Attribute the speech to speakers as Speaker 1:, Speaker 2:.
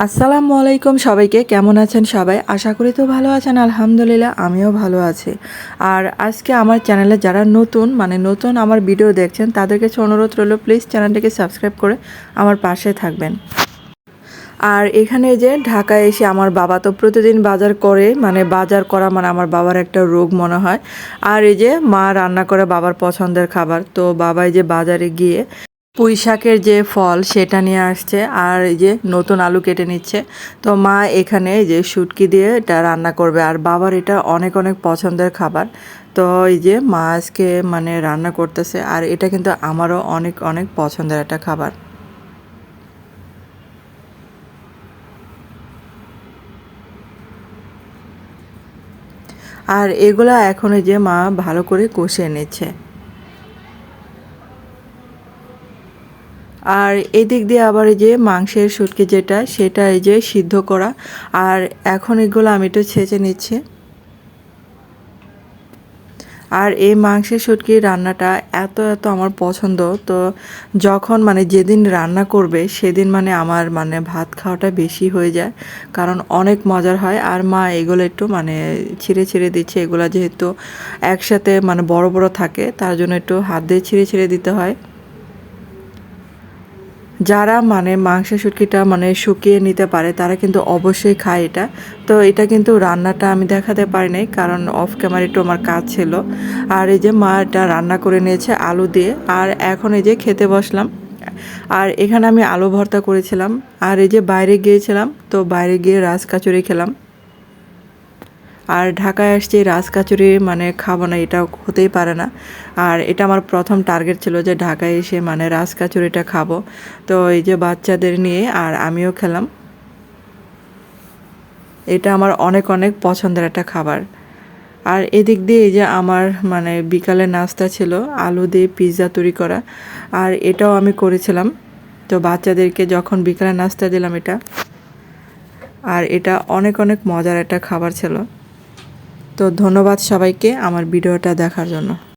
Speaker 1: আসসালামু আলাইকুম সবাইকে, কেমন আছেন সবাই? আশা করি তো ভালো আছেন। আলহামদুলিল্লাহ আমিও ভালো আছি। আর আজকে আমার চ্যানেলে যারা নতুন আমার ভিডিও দেখছেন তাদের কাছে অনুরোধ রইল, প্লিজ চ্যানেলটিকে সাবস্ক্রাইব করে আমার পাশে থাকবেন। আর এখানে যে ঢাকায় এসে আমার বাবা তো প্রতিদিন বাজার করে, বাজার করা মানে আমার বাবার একটা রোগ মনে হয়। আর এই যে মা রান্না করে বাবার পছন্দের খাবার, তো বাবা এই যে বাজারে গিয়ে পুঁই শাকের যে ফল সেটা নিয়ে আসছে, আর এই যে নতুন আলু কেটে নিচ্ছে। তো মা এখানে এই যে শুটকি দিয়ে এটা রান্না করবে, আর বাবার এটা অনেক অনেক পছন্দের খাবার। তো এই যে মা আজকে রান্না করতেছে, আর এটা কিন্তু আমারও অনেক অনেক পছন্দের একটা খাবার। আর এগুলা এখন এই যে মা ভালো করে কষিয়ে নিচ্ছে। আর এদিক দিয়ে আবার এই যে মাংসের শুটকি যেটা সেটা এই যে সিদ্ধ করা, আর এখন এগুলো আমি একটু ছেঁচে নিচ্ছি। আর এই মাংসের শুটকির রান্নাটা এত এত আমার পছন্দ, তো যখন যেদিন রান্না করবে সেদিন আমার ভাত খাওয়াটা বেশি হয়ে যায়, কারণ অনেক মজার হয়। আর মা এগুলো একটু ছিঁড়ে ছিঁড়ে দিচ্ছে, এগুলো যেহেতু একসাথে বড় বড় থাকে তার জন্য একটু হাত দিয়ে ছিঁড়ে ছিঁড়ে দিতে হয়। যারা মাংসের শুটকিটা শুকিয়ে নিতে পারে তারা কিন্তু অবশ্যই খায় এটা। তো এটা কিন্তু রান্নাটা আমি দেখাতে পারি নাই, কারণ অফ ক্যামেরা একটু আমার কাজ ছিল। আর এই যে মা এটা রান্না করে নিয়েছে আলু দিয়ে, আর এখন এই যে খেতে বসলাম। আর এখানে আমি আলু ভর্তা করেছিলাম, আর এই যে বাইরে গিয়েছিলাম, তো বাইরে গিয়ে রাজকাচুরি খেলাম। আর ঢাকায় আসছি, রাজকাচুরি খাবো না, এটা হতেই পারে না। আর এটা আমার প্রথম টার্গেট ছিল যে ঢাকায় এসে রাজকাচুরিটা খাবো। তো এই যে বাচ্চাদের নিয়ে আর আমিও খেলাম। এটা আমার অনেক অনেক পছন্দের একটা খাবার। আর এদিক দিয়ে এই যে আমার বিকালের নাস্তা ছিল আলু দিয়ে পিৎজা তৈরি করা, আর এটাও আমি করেছিলাম। তো বাচ্চাদেরকে যখন বিকালে নাস্তা দিলাম এটা, আর এটা অনেক অনেক মজার একটা খাবার ছিল। তো ধন্যবাদ সবাইকে আমার ভিডিওটা দেখার জন্য।